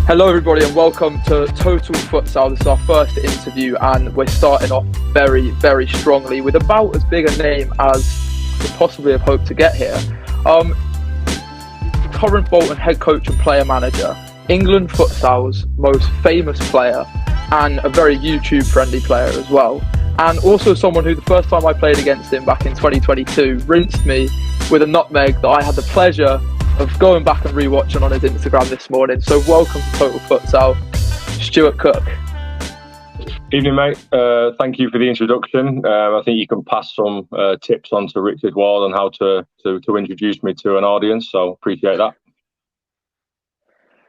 Hello everybody and welcome to Total Futsal. This is our first interview and we're starting off very, very strongly with about as big a name as we could possibly have hoped to get here. Current Bolton head coach and player manager, England Futsal's most famous player and a very YouTube friendly player as well. And also someone who the first time I played against him back in 2022 rinsed me with a nutmeg that I had the pleasure of going back and rewatching on his Instagram this morning. So welcome to Total Futsal, Stuart Cook. Evening, mate. Thank you for the introduction. I think you can pass some tips on to Richard Ward on how to introduce me to an audience. So appreciate that.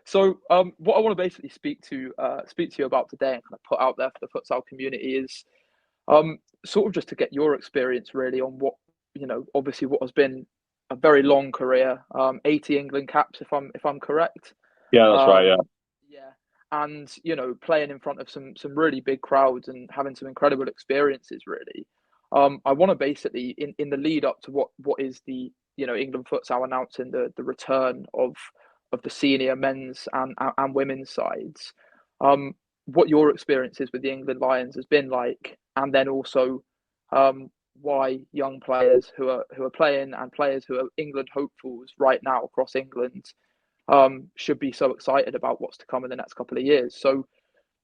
So what I want to basically speak to you about today and kind of put out there for the futsal community is sort of just to get your experience really on what, obviously what has been a very long career, 80 England caps if I'm correct. Yeah, that's right. Yeah, and playing in front of some really big crowds and having some incredible experiences. Really, I want to basically in the lead up to what is the England Futsal announcing the return of the senior men's and women's sides. What your experiences with the England Lions has been like, and then also why young players who are playing and players who are England hopefuls right now across England should be so excited about what's to come in the next couple of years. So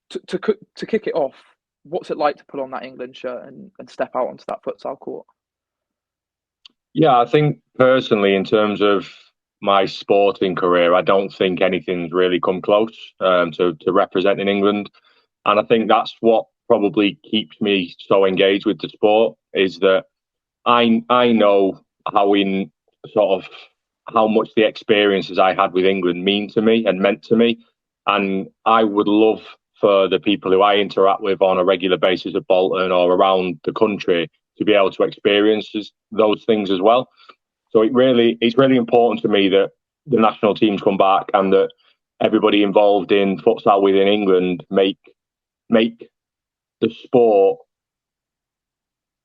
to kick it off, what's it like to put on that England shirt and step out onto that futsal court? Yeah, I think personally, in terms of my sporting career, I don't think anything's really come close to representing England. And I think that's what probably keeps me so engaged with the sport, is that I know how much the experiences I had with England mean to me and meant to me. And I would love for the people who I interact with on a regular basis at Bolton or around the country to be able to experience those things as well. So it's really important to me that the national teams come back and that everybody involved in futsal within England make the sport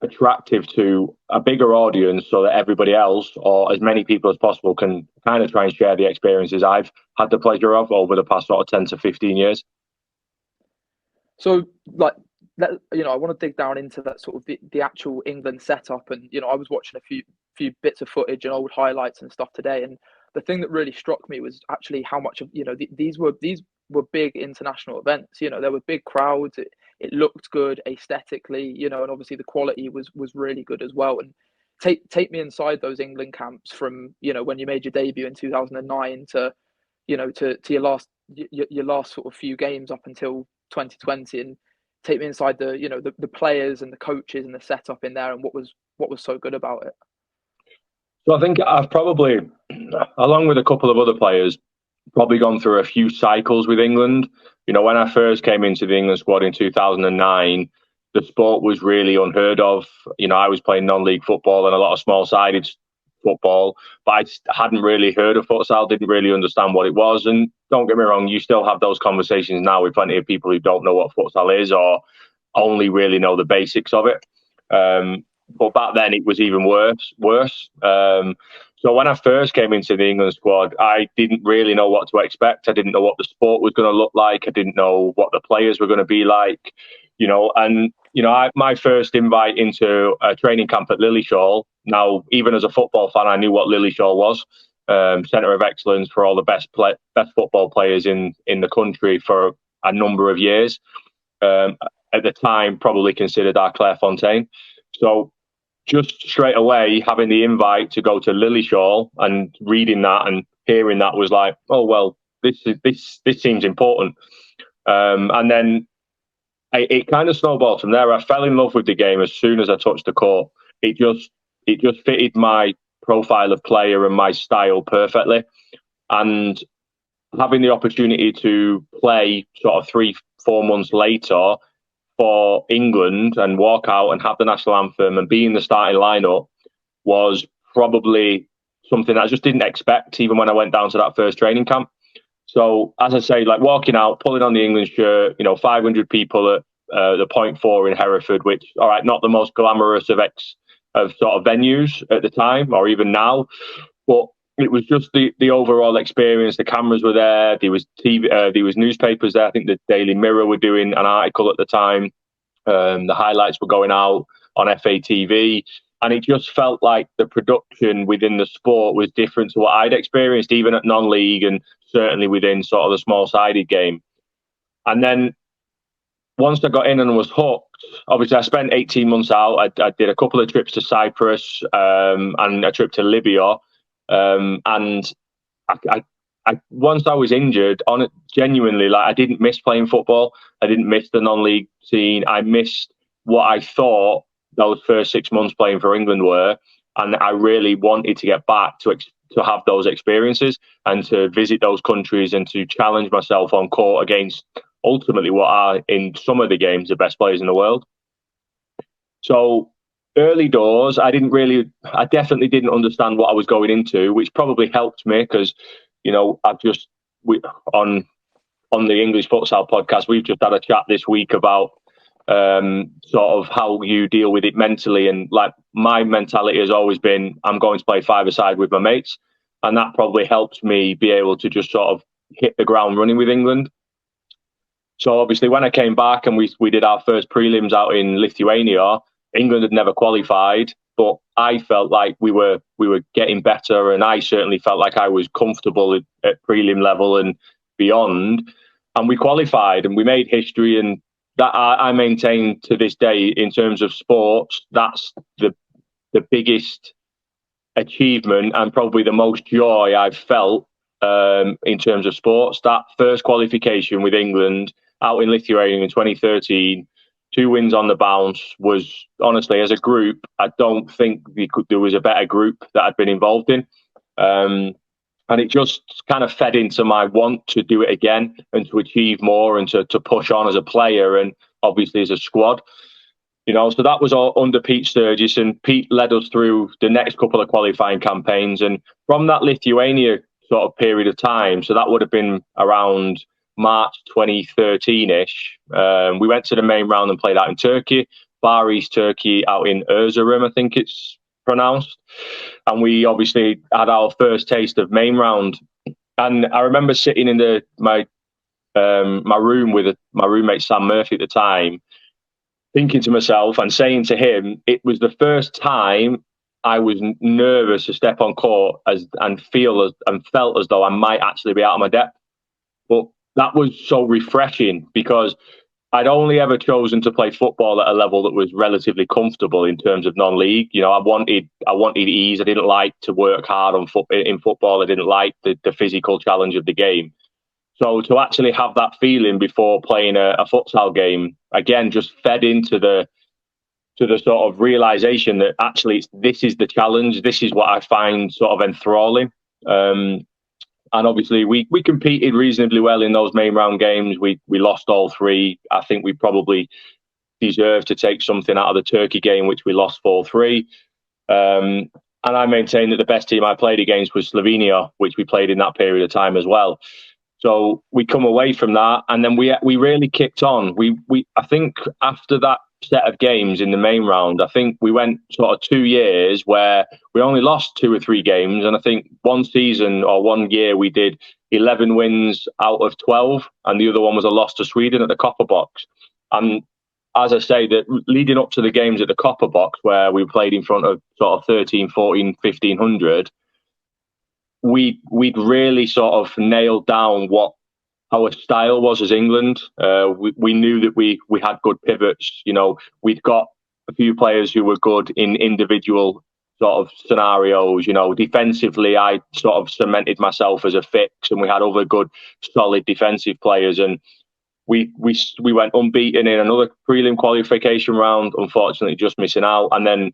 attractive to a bigger audience, so that everybody else, or as many people as possible, can kind of try and share the experiences I've had the pleasure of over the past sort of 10 to 15 years. So, I want to dig down into that sort of the actual England setup, and I was watching a few bits of footage and old highlights and stuff today, and the thing that really struck me was actually how much of these were big international events. There were big crowds. It looked good aesthetically, and obviously the quality was really good as well. And take me inside those England camps from when you made your debut in 2009 to your last sort of few games up until 2020, and take me inside the players and the coaches and the setup in there and what was so good about it. So I think I've probably, along with a couple of other players, probably gone through a few cycles with England. When I first came into the England squad in 2009, the sport was really unheard of. I was playing non-league football and a lot of small-sided football, but I hadn't really heard of futsal, didn't really understand what it was. And don't get me wrong, you still have those conversations now with plenty of people who don't know what futsal is or only really know the basics of it. But back then it was even worse. So when I first came into the England squad, I didn't really know what to expect. I didn't know what the sport was going to look like. I didn't know what the players were going to be like, my first invite into a training camp at Lilleshall. Now, even as a football fan, I knew what Lilleshall was, centre of excellence for all the best football players in the country for a number of years. At the time, probably considered our Clairefontaine. So just straight away, having the invite to go to Lilleshall and reading that and hearing that was like, oh, well, this seems important. And then it kind of snowballed from there. I fell in love with the game as soon as I touched the court. It just fitted my profile of player and my style perfectly. And having the opportunity to play sort of 3-4 months later for England and walk out and have the national anthem and be in the starting lineup was probably something that I just didn't expect, even when I went down to that first training camp. So, as I say, like walking out, pulling on the England shirt, 500 people at the Point 4 in Hereford, which, all right, not the most glamorous of sort of venues at the time or even now, but it was just the overall experience. The cameras were there. There was TV. There was newspapers there. I think the Daily Mirror were doing an article at the time. The highlights were going out on FATV, and it just felt like the production within the sport was different to what I'd experienced, even at non-league, and certainly within sort of the small-sided game. And then once I got in and was hooked, obviously I spent 18 months out. I did a couple of trips to Cyprus and a trip to Libya. And I once I was injured, on it genuinely, like I didn't miss playing football. I didn't miss the non-league scene. I missed what I thought those first 6 months playing for England were, and I really wanted to get back to have those experiences and to visit those countries and to challenge myself on court against ultimately what are, in some of the games, the best players in the world. So early doors, I definitely didn't understand what I was going into, which probably helped me because, you know, on the English Futsal podcast, we've just had a chat this week about sort of how you deal with it mentally. And like my mentality has always been, I'm going to play five-a-side with my mates. And that probably helped me be able to just sort of hit the ground running with England. So obviously when I came back and we did our first prelims out in Lithuania, England had never qualified, but I felt like we were getting better, and I certainly felt like I was comfortable at prelim level and beyond. And we qualified and we made history, and that I maintain to this day in terms of sports, that's the biggest achievement and probably the most joy I've felt in terms of sports. That first qualification with England out in Lithuania in 2013, 2 wins on the bounce, was honestly, as a group, I don't think there was a better group that I'd been involved in. And it just kind of fed into my want to do it again and to achieve more and to push on as a player and obviously as a squad. You know, so that was all under Pete Sturgis, and Pete led us through the next couple of qualifying campaigns. And from that Lithuania sort of period of time, so that would have been around March 2013-ish, we went to the main round and played out in Turkey, Far East Turkey, out in Erzurum, I think it's pronounced. And we obviously had our first taste of main round. And I remember sitting in my room with my roommate Sam Murphy at the time, thinking to myself and saying to him, it was the first time I was nervous to step on court and felt as though I might actually be out of my depth. But that was so refreshing because I'd only ever chosen to play football at a level that was relatively comfortable in terms of non-league. You know, I wanted ease. I didn't like to work hard in football. I didn't like the physical challenge of the game. So to actually have that feeling before playing a futsal game, again, just fed into the sort of realization that actually this is the challenge. This is what I find sort of enthralling. And obviously we competed reasonably well in those main round games. We lost all 3. I think we probably deserved to take something out of the Turkey game, which we lost 4-3. And I maintain that the best team I played against was Slovenia, which we played in that period of time as well. So we come away from that, and then we really kicked on. I think after that set of games in the main round, I think we went sort of 2 years where we only lost 2 or 3 games, and I think one season or 1 year we did 11 wins out of 12, and the other one was a loss to Sweden at the Copper Box. And as I say, that leading up to the games at the Copper Box, where we played in front of sort of 13, 14, 1500, we'd really sort of nailed down what our style was as England. We knew that we had good pivots. You know, we'd got a few players who were good in individual sort of scenarios. You know, defensively, I sort of cemented myself as a fix, and we had other good, solid defensive players. And we went unbeaten in another prelim qualification round, unfortunately just missing out. And then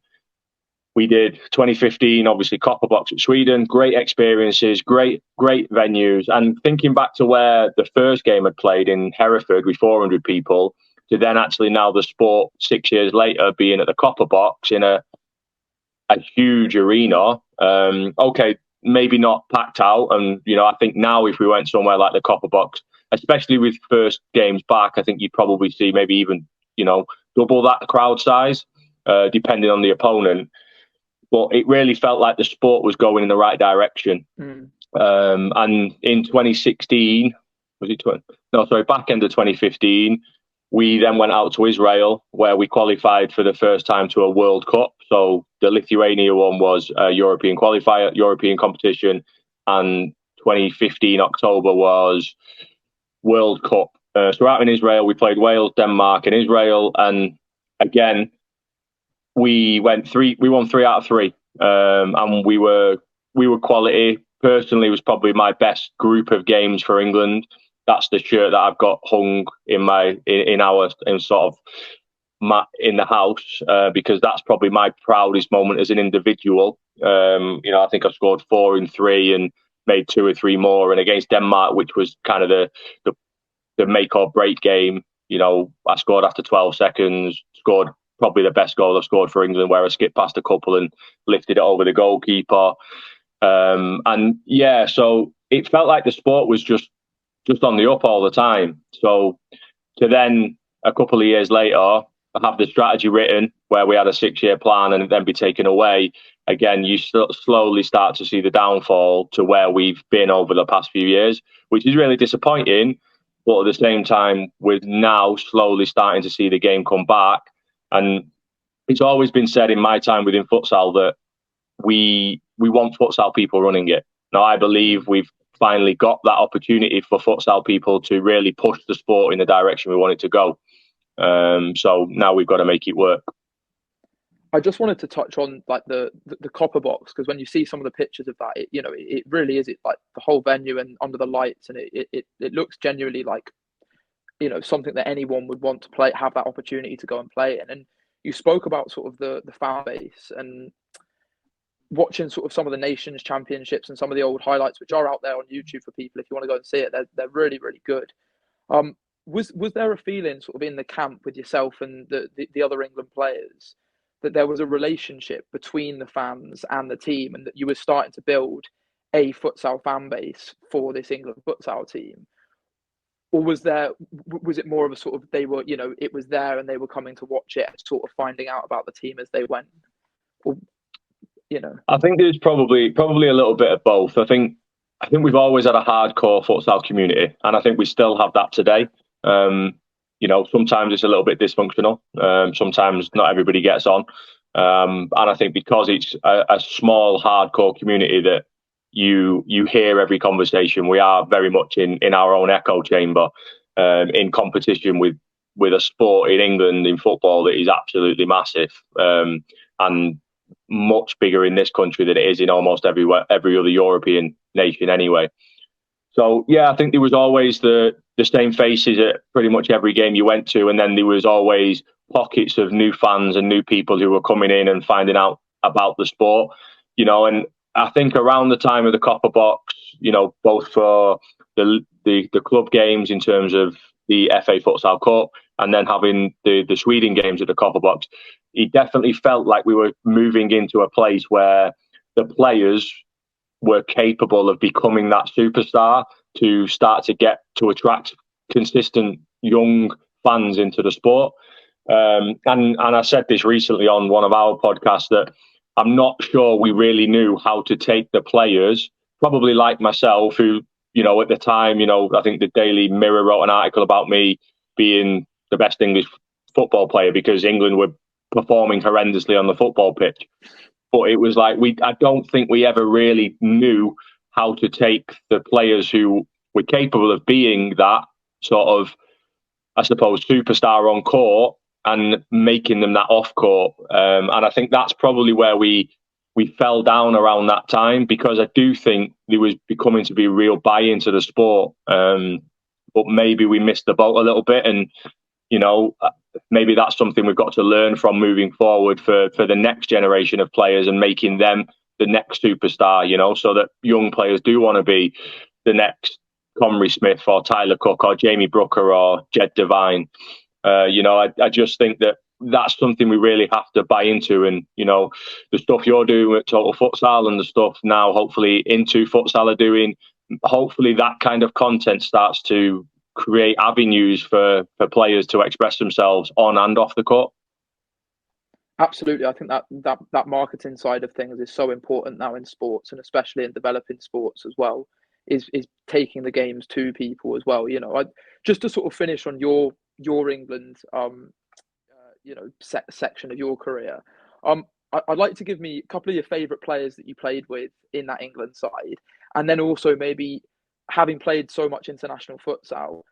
we did 2015, obviously Copper Box at Sweden. Great experiences, great venues. And thinking back to where the first game had played in Hereford with 400 people, to then actually now the sport 6 years later being at the Copper Box in a huge arena. Okay, maybe not packed out. And, you know, I think now if we went somewhere like the Copper Box, especially with first games back, I think you'd probably see maybe even, you know, double that crowd size, depending on the opponent. but it really felt like the sport was going in the right direction. And in 2016, back end of 2015, we then went out to Israel, where we qualified for the first time to a World Cup. So the Lithuania one was a European qualifier, European competition, and 2015 October was World Cup. So out in Israel, we played Wales, Denmark, and Israel, and again, we won 3 out of 3, and we were quality. Personally, it was probably my best group of games for England. That's the shirt that I've got hung in the house, because that's probably my proudest moment as an individual. I think I scored 4 in 3 and made 2 or 3 more. And against Denmark, which was kind of the make or break game, I scored after 12 seconds. Scored probably the best goal I've scored for England, where I skipped past a couple and lifted it over the goalkeeper. So it felt like the sport was just on the up all the time. So to then, a couple of years later, have the strategy written where we had a 6-year plan and then be taken away, again, you slowly start to see the downfall to where we've been over the past few years, which is really disappointing. But at the same time, we're now slowly starting to see the game come back. And it's always been said in my time within futsal that we want futsal people running it. Now, I believe we've finally got that opportunity for futsal people to really push the sport in the direction we want it to go. So now we've got to make it work. I just wanted to touch on like the copper box, because when you see some of the pictures of that, it really is like the whole venue and under the lights, and it looks genuinely like something that anyone would want to have that opportunity to go and play in. And you spoke about sort of the fan base, and watching sort of some of the nations championships and some of the old highlights, which are out there on YouTube for people if you want to go and see it. They're really, really good. Was there a feeling sort of in the camp with yourself and the other England players that there was a relationship between the fans and the team, and that you were starting to build a futsal fan base for this England futsal team? Or was it more of a sort of, they were, it was there and they were coming to watch it, sort of finding out about the team as they went? Or, I think there's probably a little bit of both. I think we've always had a hardcore futsal community, and I think we still have that today. Sometimes it's a little bit dysfunctional. Sometimes not everybody gets on. And I think because it's a small, hardcore community that you hear every conversation, we are very much in our own echo chamber, in competition with a sport in England, in football, that is absolutely massive, and much bigger in this country than it is in almost every other European nation anyway. So, yeah, I think there was always the same faces at pretty much every game you went to. And then there was always pockets of new fans and new people who were coming in and finding out about the sport, and I think around the time of the Copper Box, both for the club games in terms of the FA Futsal Cup and then having the Sweden games at the Copper Box, it definitely felt like we were moving into a place where the players were capable of becoming that superstar to start to attract consistent young fans into the sport. And I said this recently on one of our podcasts, that I'm not sure we really knew how to take the players, probably like myself, who, at the time, I think the Daily Mirror wrote an article about me being the best English football player because England were performing horrendously on the football pitch. But it was like, I don't think we ever really knew how to take the players who were capable of being that sort of, I suppose, superstar on court and making them that off court. And I think that's probably where we fell down around that time, because I do think there was becoming to be real buy-in to the sport. But maybe we missed the boat a little bit. And, maybe that's something we've got to learn from moving forward for the next generation of players and making them the next superstar, so that young players do want to be the next Conry Smith or Tyler Cook or Jamie Brooker or Jed Devine. I just think that that's something we really have to buy into. And, the stuff you're doing at Total Futsal and the stuff now, hopefully, Into Futsal are doing, hopefully that kind of content starts to create avenues for players to express themselves on and off the court. Absolutely. I think that marketing side of things is so important now in sports, and especially in developing sports as well, is taking the games to people as well. Just to sort of finish on your England section of your career. I'd like to give me a couple of your favourite players that you played with in that England side, and then also maybe having played so much international futsal,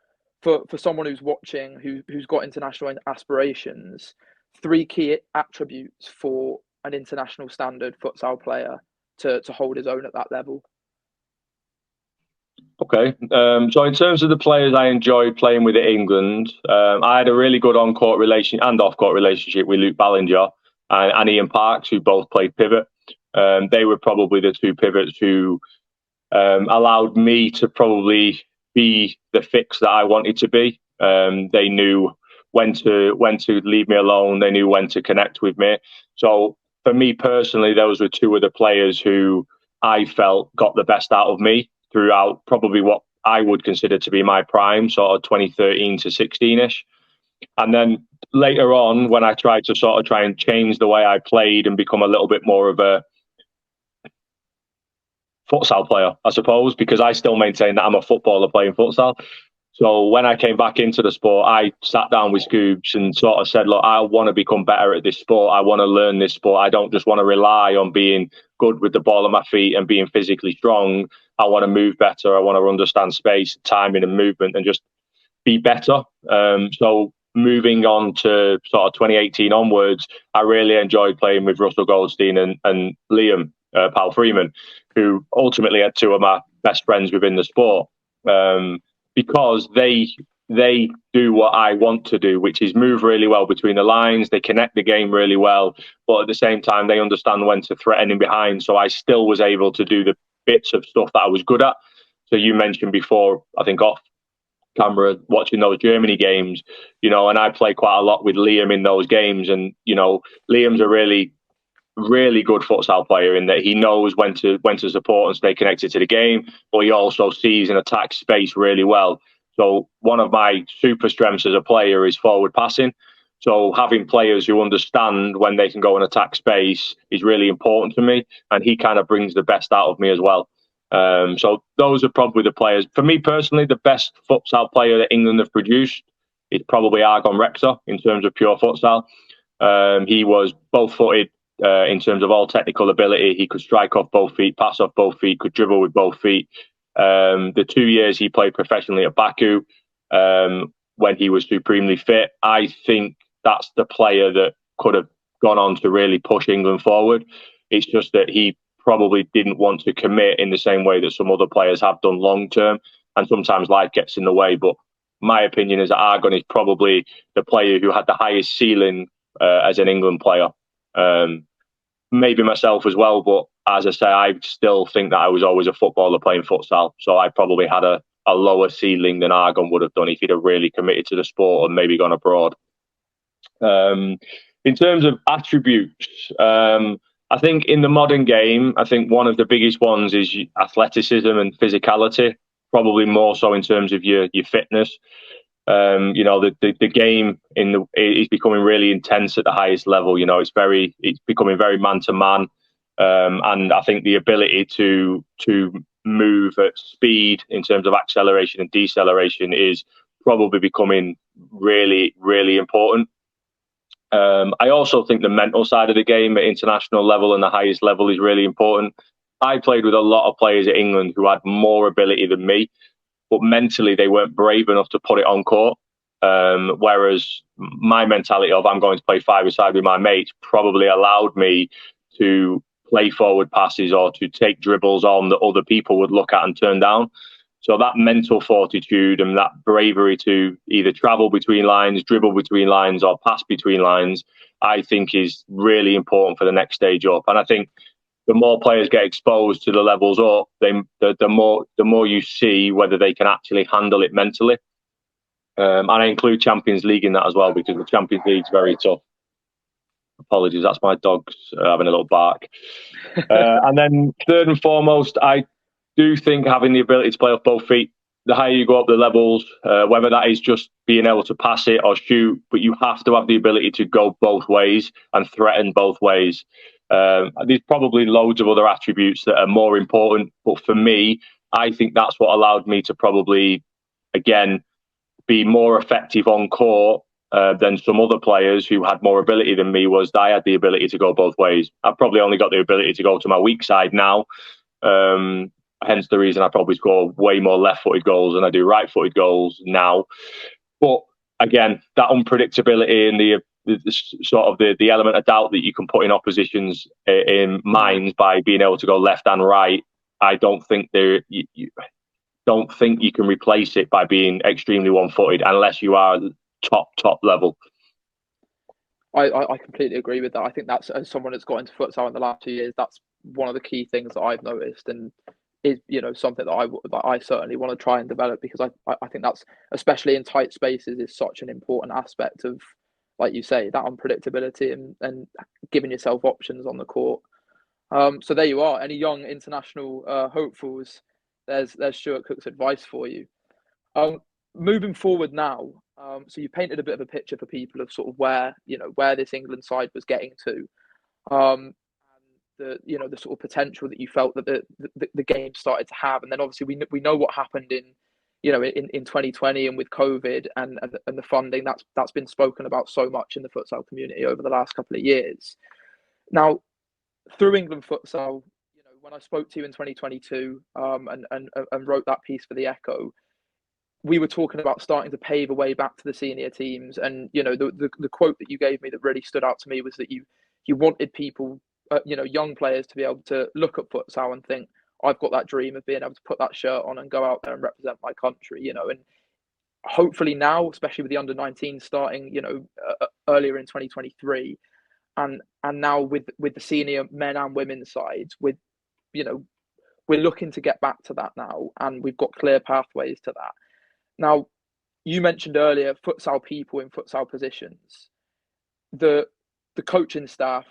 for someone who's watching who's got international aspirations, three key attributes for an international standard futsal player to hold his own at that level. Okay. So in terms of the players I enjoyed playing with at England, I had a really good on-court relation and off-court relationship with Luke Ballinger and Ian Parks, who both played pivot. They were probably the two pivots who allowed me to probably be the fix that I wanted to be. They knew when to leave me alone. They knew when to connect with me. So for me personally, those were two of the players who I felt got the best out of me throughout probably what I would consider to be my prime, sort of 2013 to 16-ish. And then later on, when I tried to sort of try and change the way I played and become a little bit more of a futsal player, I suppose, because I still maintain that I'm a footballer playing futsal. So when I came back into the sport, I sat down with Scoobs and sort of said, look, I want to become better at this sport. I want to learn this sport. I don't just want to rely on being good with the ball at my feet and being physically strong. I want to move better. I want to understand space, timing and movement and just be better. So moving on to sort of 2018 onwards, I really enjoyed playing with Russell Goldstein and Liam Powell Freeman, who ultimately are two of my best friends within the sport. Because they do what I want to do, which is move really well between the lines. They connect the game really well, but at the same time, they understand when to threaten in behind. So I still was able to do the bits of stuff that I was good at. So you mentioned before, I think off camera, watching those Germany games, and I play quite a lot with Liam in those games. And, Liam's a really good futsal player in that he knows when to support and stay connected to the game, but he also sees and attacks space really well. So one of my super strengths as a player is forward passing. So having players who understand when they can go and attack space is really important to me, and he kind of brings the best out of me as well. So those are probably the players. For me personally, the best futsal player that England have produced is probably Argon Rector in terms of pure futsal. He was both-footed, in terms of all technical ability. He could strike off both feet, pass off both feet, could dribble with both feet. The 2 years he played professionally at Baku, when he was supremely fit, I think that's the player that could have gone on to really push England forward. It's just that he probably didn't want to commit in the same way that some other players have done long term, and sometimes life gets in the way. But my opinion is that Argon is probably the player who had the highest ceiling as an England player. Maybe myself as well, but as I say, I still think that I was always a footballer playing futsal, so I probably had a lower ceiling than Argon would have done if he'd have really committed to the sport and maybe gone abroad. In terms of attributes, I think in the modern game, I think one of the biggest ones is athleticism and physicality, probably more so in terms of your fitness. The game is becoming really intense at the highest level. It's becoming very man to man, and I think the ability to move at speed in terms of acceleration and deceleration is probably becoming really, really important. I also think the mental side of the game at international level and the highest level is really important. I played with a lot of players at England who had more ability than me, but mentally they weren't brave enough to put it on court. Whereas my mentality of I'm going to play five-a-side with my mates probably allowed me to play forward passes or to take dribbles on that other people would look at and turn down. So that mental fortitude and that bravery to either travel between lines, dribble between lines, or pass between lines, I think is really important for the next stage up. And I think the more players get exposed to the levels up, the more you see whether they can actually handle it mentally. And I include Champions League in that as well, because the Champions League is very tough. Apologies, that's my dogs having a little bark. And then third and foremost, I do think having the ability to play off both feet the higher you go up the levels, whether that is just being able to pass it or shoot, but you have to have the ability to go both ways and threaten both ways. There's probably loads of other attributes that are more important, but for me, I think that's what allowed me to probably, again, be more effective on court than some other players who had more ability than me, was that I had the ability to go both ways. I've probably only got the ability to go to my weak side now. Hence the reason I probably score way more left-footed goals than I do right-footed goals now. But again, that unpredictability and the sort of the element of doubt that you can put in oppositions in minds by being able to go left and right, I don't think don't think you can replace it by being extremely one-footed unless you are top level. I completely agree with that. I think that's, as someone that's got into futsal in the last 2 years, that's one of the key things that I've noticed, and is, you know, something that I certainly want to try and develop, because I think that's, especially in tight spaces, is such an important aspect of, like you say, that unpredictability and giving yourself options on the court. So there you are. Any young international hopefuls, there's Stuart Cook's advice for you. Moving forward now, so you painted a bit of a picture for people of sort of where this England side was getting to, and the sort of potential that you felt that the game started to have, and then obviously we know what happened in 2020 and with COVID and the funding that's been spoken about so much in the futsal community over the last couple of years. Now, through England Futsal, when I spoke to you in 2022 and wrote that piece for the Echo, we were talking about starting to pave a way back to the senior teams. And the quote that you gave me that really stood out to me was that you wanted people, young players, to be able to look at futsal and think, I've got that dream of being able to put that shirt on and go out there and represent my country. And hopefully now, especially with the under-19 starting earlier in 2023, and now with the senior men and women's sides, we're looking to get back to that now, and we've got clear pathways to that. Now, you mentioned earlier futsal people in futsal positions. The coaching staff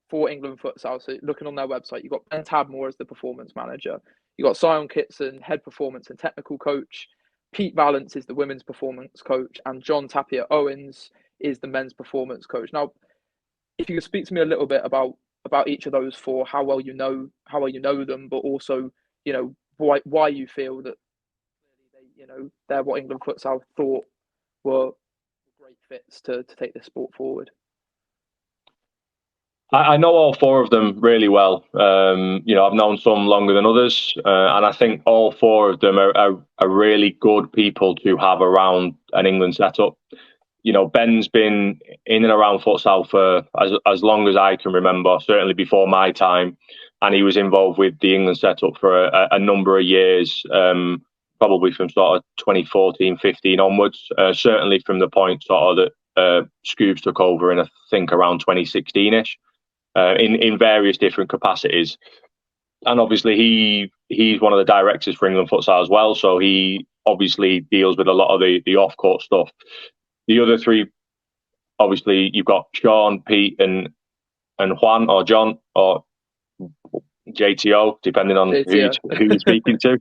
for England Futsal, so looking on their website, you've got Ben Tadmore as the performance manager. You've got Sion Kitson, head performance and technical coach. Pete Valance is the women's performance coach, and John Tapia Owens is the men's performance coach. Now, if you could speak to me a little bit about each of those four, how well you know them, but also why you feel that they're what England Futsal thought were great fits to take this sport forward. I know all four of them really well. I've known some longer than others, and I think all four of them are really good people to have around an England setup. Ben's been in and around futsal for as long as I can remember, certainly before my time, and he was involved with the England setup for a number of years, probably from sort of 2014-15 onwards, certainly from the point sort of that Scoobs took over in, I think, around 2016-ish, in various different capacities. And obviously he's one of the directors for England Futsal as well, so he obviously deals with a lot of the off-court stuff. The other three, obviously, you've got Sean, Pete, and Juan, or John, or JTO, depending on who you're speaking to.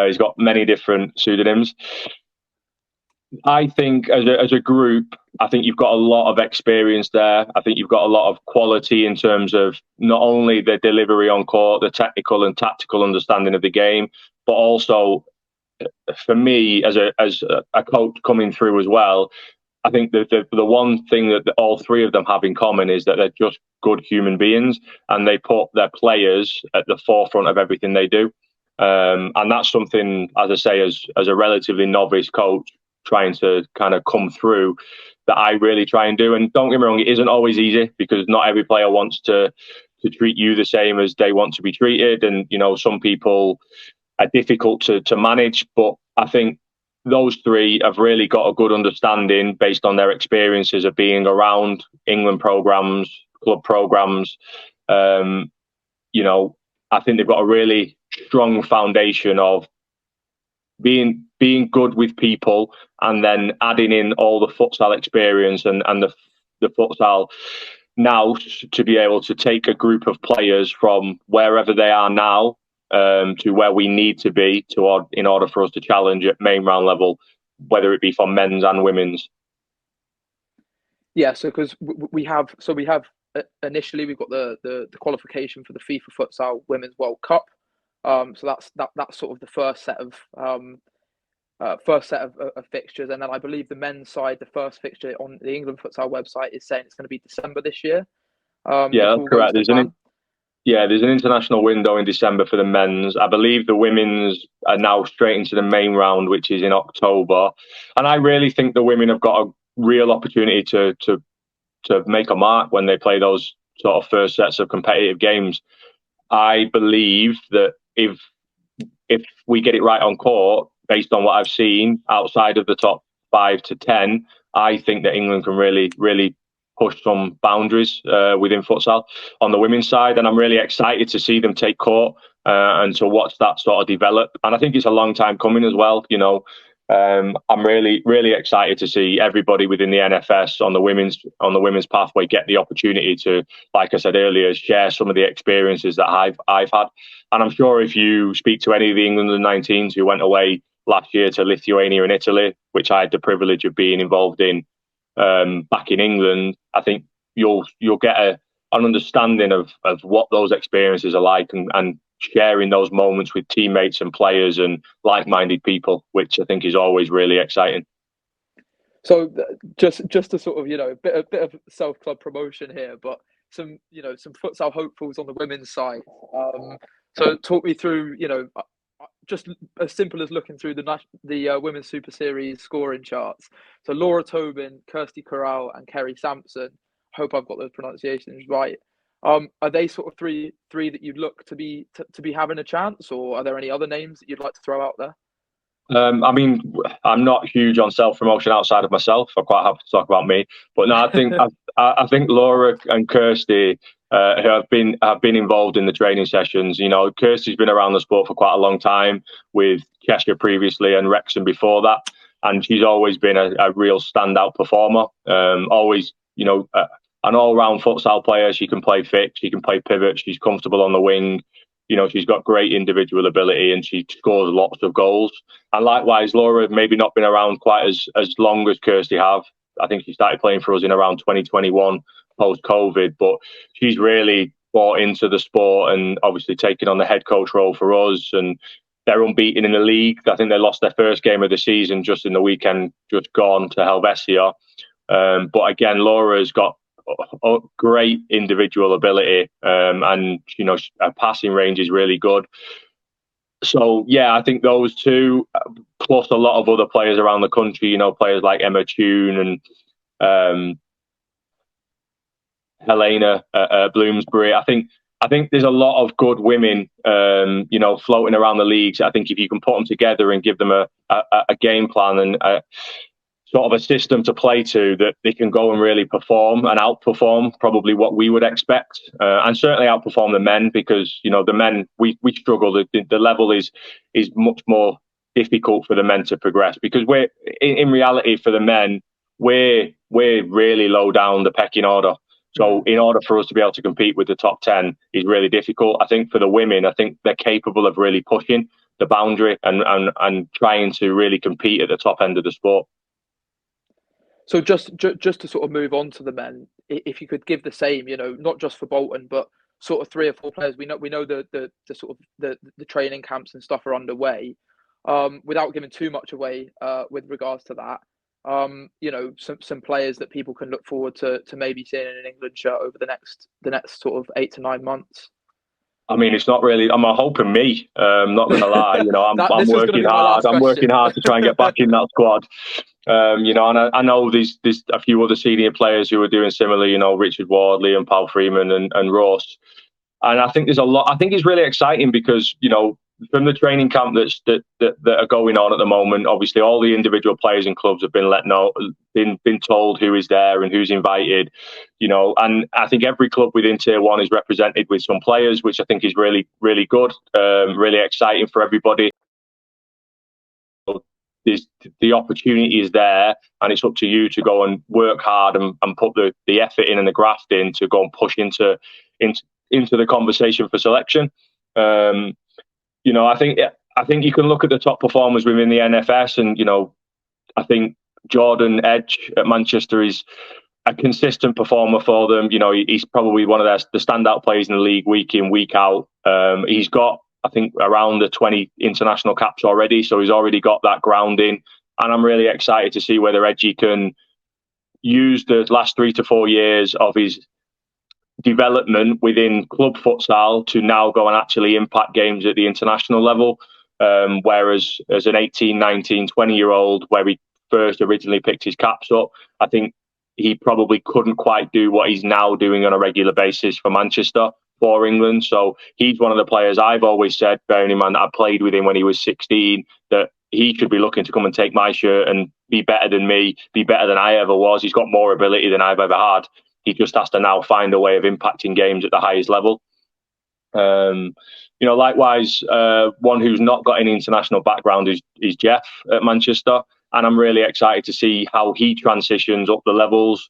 He's got many different pseudonyms. I think as a group, I think you've got a lot of experience there. I think you've got a lot of quality in terms of not only the delivery on court, the technical and tactical understanding of the game, but also, for me, as a coach coming through as well, I think the one thing that all three of them have in common is that they're just good human beings, and they put their players at the forefront of everything they do. And that's something, as I say, as a relatively novice coach trying to kind of come through, that I really try and do. And don't get me wrong, it isn't always easy, because not every player wants to treat you the same as they want to be treated. And, some people are difficult to manage, but I think those three have really got a good understanding based on their experiences of being around England programs, club programs. I think they've got a really strong foundation of being good with people, and then adding in all the futsal experience and the futsal now to be able to take a group of players from wherever they are now to where we need to be in order for us to challenge at main round level, whether it be for men's and women's. Yeah, so because we have initially we've got the qualification for the FIFA Futsal Women's World Cup. So that's sort of the first set of fixtures, and then I believe the men's side, the first fixture on the England Futsal website is saying it's going to be December this year. Yeah, that's correct. There's an international window in December for the men's. I believe the women's are now straight into the main round, which is in October. And I really think the women have got a real opportunity to make a mark when they play those sort of first sets of competitive games. I believe that if we get it right on court, based on what I've seen outside of the top 5 to 10, I think that England can really, really push some boundaries within futsal on the women's side. And I'm really excited to see them take court and to watch that sort of develop. And I think it's a long time coming as well. I'm really, really excited to see everybody within the NFS on the women's pathway get the opportunity to, like I said earlier, share some of the experiences that I've had. And I'm sure if you speak to any of the England under-19s who went away last year to Lithuania and Italy, which I had the privilege of being involved in back in England, I think you'll get an understanding of what those experiences are like and sharing those moments with teammates and players and like-minded people, which I think is always really exciting. So just to sort of, a bit of self-club promotion here, but some futsal hopefuls on the women's side. So talk me through, just as simple as looking through the Women's Super Series scoring charts. So Laura Tobin, Kirsty Corral, and Kerry Sampson. Hope I've got those pronunciations right. Are they sort of three that you'd look to be having a chance, or are there any other names that you'd like to throw out there? I mean, I'm not huge on self-promotion outside of myself. I'm quite happy to talk about me, but no, I think I think Laura and Kirsty who have been involved in the training sessions. Kirsty's been around the sport for quite a long time, with Cheshire previously and Wrexham before that, and she's always been a real standout performer. Always, an all-round futsal player. She can play fixed, she can play pivot, she's comfortable on the wing. She's got great individual ability and she scores lots of goals. And likewise, Laura maybe not been around quite as long as Kirsty have. I think she started playing for us in around 2021 post-COVID, but she's really bought into the sport and obviously taken on the head coach role for us. And they're unbeaten in the league. I think they lost their first game of the season just in the weekend, just gone to Helvetia. But again, Laura's got a great individual ability, and her passing range is really good. So yeah, I think those two, plus a lot of other players around the country, players like Emma Tune and Helena Bloomsbury. I think there's a lot of good women, floating around the leagues. I think if you can put them together and give them a game plan and sort of a system to play to, that they can go and really perform and outperform probably what we would expect, and certainly outperform the men, because the men we struggle. The level is much more difficult for the men to progress, because we're in reality for the men we're really low down the pecking order. So in order for us to be able to compete with the top 10 is really difficult. I think for the women, I think they're capable of really pushing the boundary and trying to really compete at the top end of the sport. So just to sort of move on to the men, if you could give the same, not just for Bolton, but sort of 3 or 4 players. We know the sort of the training camps and stuff are underway. Without giving too much away with regards to that, some players that people can look forward to maybe seeing in an England shirt over the next sort of 8 to 9 months. I mean, it's not really. I'm hoping me. Not going to lie. I'm working hard. I'm working hard to try and get back in that squad. And I know there's a few other senior players who are doing similar. Richard Wardley and Paul Freeman and Ross. And I think there's a lot. I think it's really exciting because from the training camp that are going on at the moment, obviously all the individual players and clubs have been told who is there and who's invited, and I think every club within Tier 1 is represented with some players, which I think is really, really good, really exciting for everybody. The opportunity is there, and it's up to you to go and work hard and put the effort in and the graft in to go and push into the conversation for selection. I think you can look at the top performers within the NFS, and I think Jordan Edge at Manchester is a consistent performer for them. He's probably one of the standout players in the league week in, week out. He's got, I think, around the 20 international caps already, so he's already got that grounding. And I'm really excited to see whether Edgy can use the last 3 to 4 years of his development within club futsal to now go and actually impact games at the international level. Whereas as an 18, 19, 20-year-old, where he first originally picked his caps up, I think he probably couldn't quite do what he's now doing on a regular basis for Manchester, for England. So he's one of the players I've always said, bearing in mind that I played with him when he was 16, that he should be looking to come and take my shirt and be better than me, be better than I ever was. He's got more ability than I've ever had. He just has to now find a way of impacting games at the highest level. Likewise, one who's not got any international background is Jeff at Manchester. And I'm really excited to see how he transitions up the levels.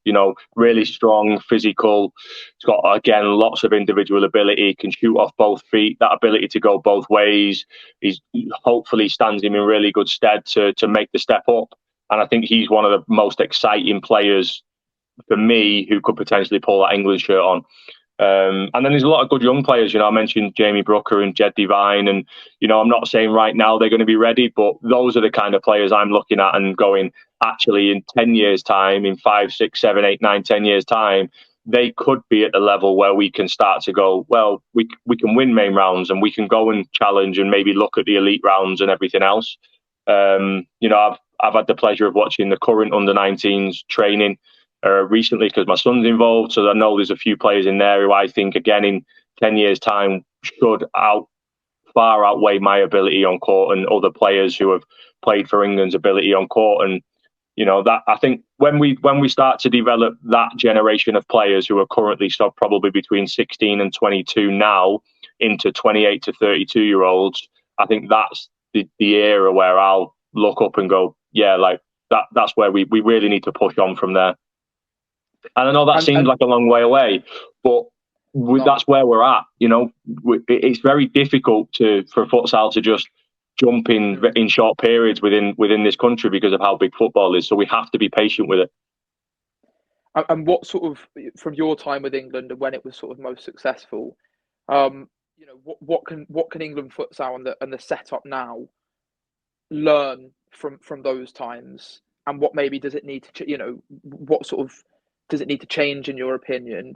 Really strong, physical. He's got, again, lots of individual ability, can shoot off both feet, that ability to go both ways. He's hopefully stands him in really good stead to make the step up. And I think he's one of the most exciting players for me who could potentially pull that England shirt on. And then there's a lot of good young players. I mentioned Jamie Brooker and Jed Devine, and I'm not saying right now they're going to be ready, but those are the kind of players I'm looking at and going, actually, in 10 years' time, in 5, 6, 7, 8, 9, 10 years' time, they could be at the level where we can start to go, well, we can win main rounds and we can go and challenge and maybe look at the elite rounds and everything else. I've had the pleasure of watching the current under-19s training recently because my son's involved, so I know there's a few players in there who I think, again, in 10 years' time should far outweigh my ability on court and other players who have played for England's ability on court. And that, I think, when we start to develop that generation of players who are currently probably between 16 and 22 now into 28 to 32-year-olds, I think that's the era where I'll look up and go, yeah, like that's where we really need to push on from there. And I know that seems like a long way away, but that's where we're at. It's very difficult for futsal to just jump in short periods within this country because of how big football is. So we have to be patient with it. And what sort of, from your time with England and when it was sort of most successful, what can England futsal and the setup now learn from those times, and what maybe does it need to, what sort of does it need to change, in your opinion,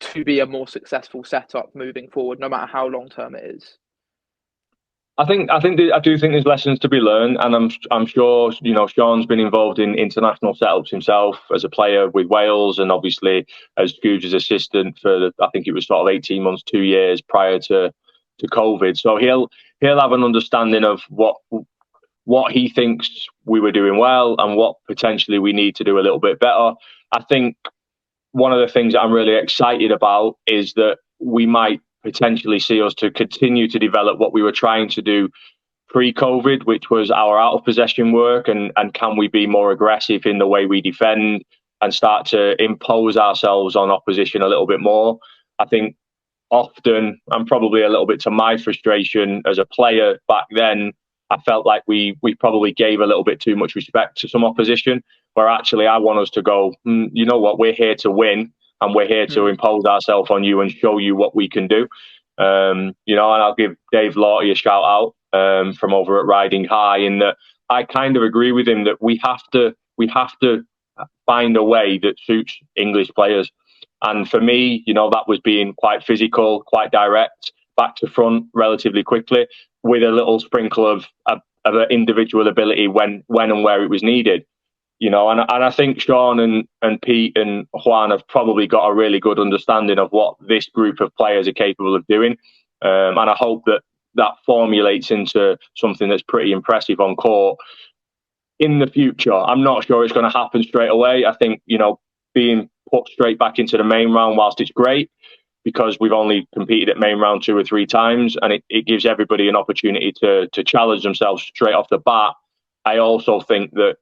to be a more successful setup moving forward, no matter how long term it is? I do think there's lessons to be learned, and I'm sure Sean's been involved in international setups himself as a player with Wales, and obviously as Fuge's assistant for I think it was sort of 18 months, 2 years prior to COVID. So he'll have an understanding of what he thinks we were doing well and what potentially we need to do a little bit better. I think one of the things that I'm really excited about is that we might potentially see us to continue to develop what we were trying to do pre-COVID, which was our out of possession work, and can we be more aggressive in the way we defend and start to impose ourselves on opposition a little bit more. I think often, and probably a little bit to my frustration as a player back then, I felt like we probably gave a little bit too much respect to some opposition, where actually I want us to go, you know what, we're here to win and we're here to impose ourselves on you and show you what we can do. And I'll give Dave Lawty a shout out from over at Riding High, in that I kind of agree with him that we have to find a way that suits English players. And for me, that was being quite physical, quite direct, back to front relatively quickly, with a little sprinkle of individual ability when and where it was needed. And I think Sean and Pete and Juan have probably got a really good understanding of what this group of players are capable of doing. And I hope that formulates into something that's pretty impressive on court in the future. I'm not sure it's going to happen straight away. I think, being put straight back into the main round, whilst it's great, because we've only competed at main round 2 or 3 times, and it gives everybody an opportunity to challenge themselves straight off the bat. I also think that,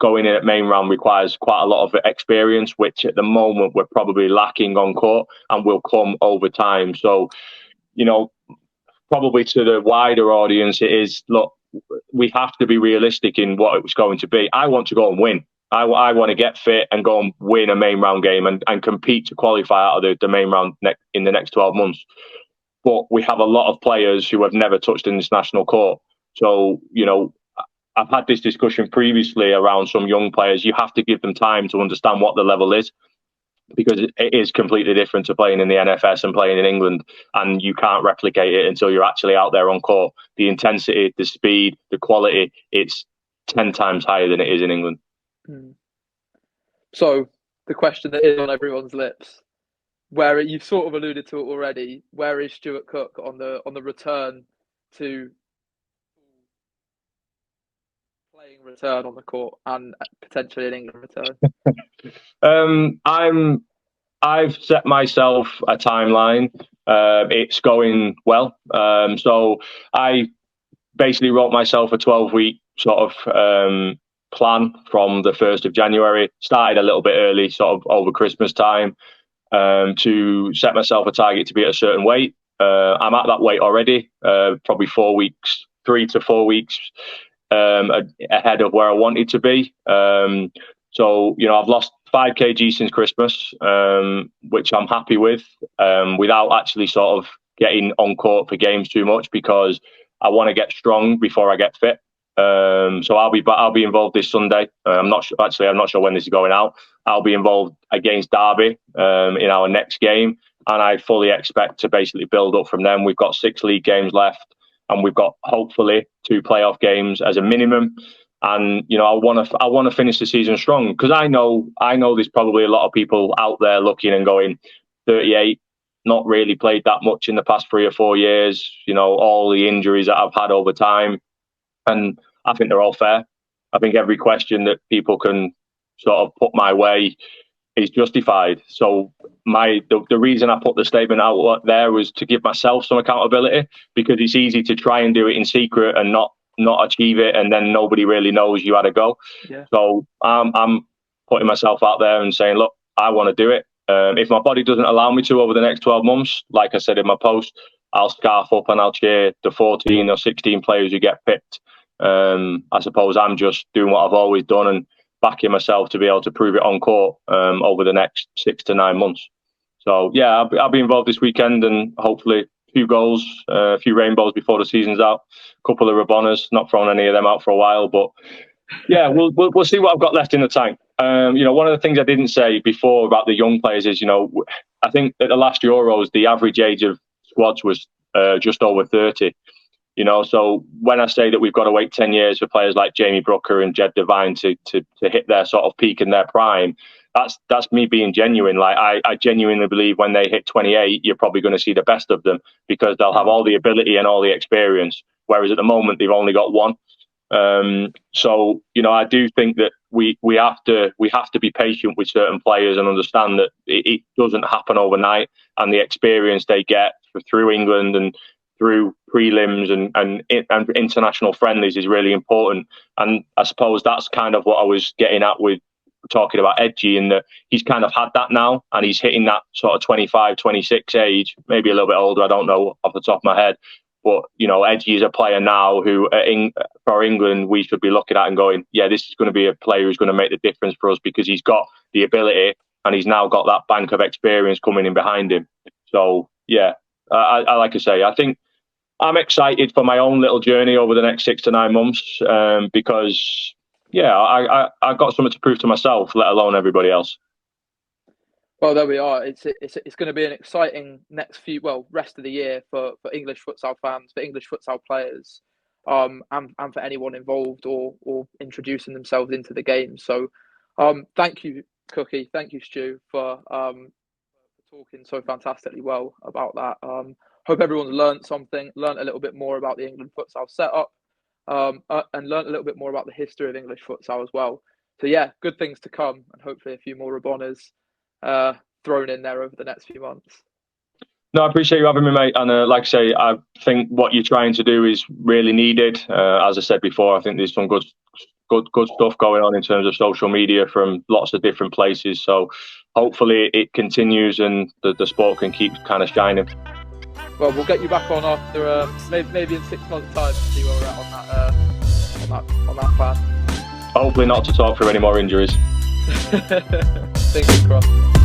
going in at main round requires quite a lot of experience, which at the moment we're probably lacking on court and will come over time. So, probably to the wider audience, it is, look, we have to be realistic in what it was going to be. I want to go and win. I want to get fit and go and win a main round game and compete to qualify out of the main round in the next 12 months. But we have a lot of players who have never touched an international court. So, I've had this discussion previously around some young players. You have to give them time to understand what the level is, because it is completely different to playing in the NFS and playing in England, and you can't replicate it until you're actually out there on court. The intensity, the speed, the quality, it's 10 times higher than it is in England. So the question that is on everyone's lips, where you've sort of alluded to it already, where is Stuart Cook on the return to playing return on the court and potentially an England return? I've set myself a timeline. It's going well. So I basically wrote myself a 12-week sort of plan from the 1st of January. Started a little bit early, sort of over Christmas time, to set myself a target to be at a certain weight. I'm at that weight already, probably 3 to 4 weeks ahead of where I wanted to be. So, I've lost 5 kg since Christmas, which I'm happy with, without actually sort of getting on court for games too much, because I want to get strong before I get fit. So I'll be involved this Sunday. I'm not sure when this is going out. I'll be involved against Derby in our next game, and I fully expect to basically build up from them. We've got 6 league games left, and we've got hopefully 2 playoff games as a minimum. And I want to finish the season strong, because I know there's probably a lot of people out there looking and going, 38, not really played that much in the past 3 or 4 years. All the injuries that I've had over time, and I think they're all fair. I think every question that people can sort of put my way is justified. So the reason I put the statement out there was to give myself some accountability, because it's easy to try and do it in secret and not achieve it, and then nobody really knows you had a go. Yeah. So I'm putting myself out there and saying, look, I want to do it. If my body doesn't allow me to over the next 12 months, like I said in my post, I'll scarf up and I'll cheer the 14 or 16 players who get picked. I suppose I'm just doing what I've always done and backing myself to be able to prove it on court over the next 6 to 9 months. So yeah, I'll be involved this weekend, and hopefully a few goals, a few rainbows before the season's out, a couple of Rabonas, not throwing any of them out for a while, but yeah, we'll see what I've got left in the tank. One of the things I didn't say before about the young players is, I think at the last Euros, the average age of squads was just over 30. So when I say that we've got to wait 10 years for players like Jamie Brooker and Jed Devine to hit their sort of peak in their prime, that's me being genuine. Like I genuinely believe when they hit 28, you're probably going to see the best of them, because they'll have all the ability and all the experience. Whereas at the moment, they've only got one. So I do think that we have to be patient with certain players and understand that it doesn't happen overnight, and the experience they get through England and through prelims and international friendlies is really important. And I suppose that's kind of what I was getting at with talking about Edgy, in that he's kind of had that now, and he's hitting that sort of 25, 26 age, maybe a little bit older, I don't know off the top of my head. But, Edgy is a player now who, for England, we should be looking at and going, yeah, this is going to be a player who's going to make the difference for us, because he's got the ability and he's now got that bank of experience coming in behind him. So, yeah, I like to say, I think I'm excited for my own little journey over the next 6 to 9 months, because, yeah, I got something to prove to myself, let alone everybody else. Well, there we are. It's going to be an exciting rest of the year for English futsal fans, for English futsal players, and for anyone involved or introducing themselves into the game. So, thank you, Cookie. Thank you, Stu, for talking so fantastically well about that. Hope everyone's learned a little bit more about the England futsal setup, and learned a little bit more about the history of English futsal as well. So yeah, good things to come, and hopefully a few more Rabonas thrown in there over the next few months. No, I appreciate you having me, mate. And like I say, I think what you're trying to do is really needed. As I said before, I think there's some good stuff going on in terms of social media from lots of different places. So hopefully it continues and the sport can keep kind of shining. well, we'll get you back on after maybe in 6 months' time to see where we're at on that plan. Hopefully not to talk through any more injuries. Fingers crossed.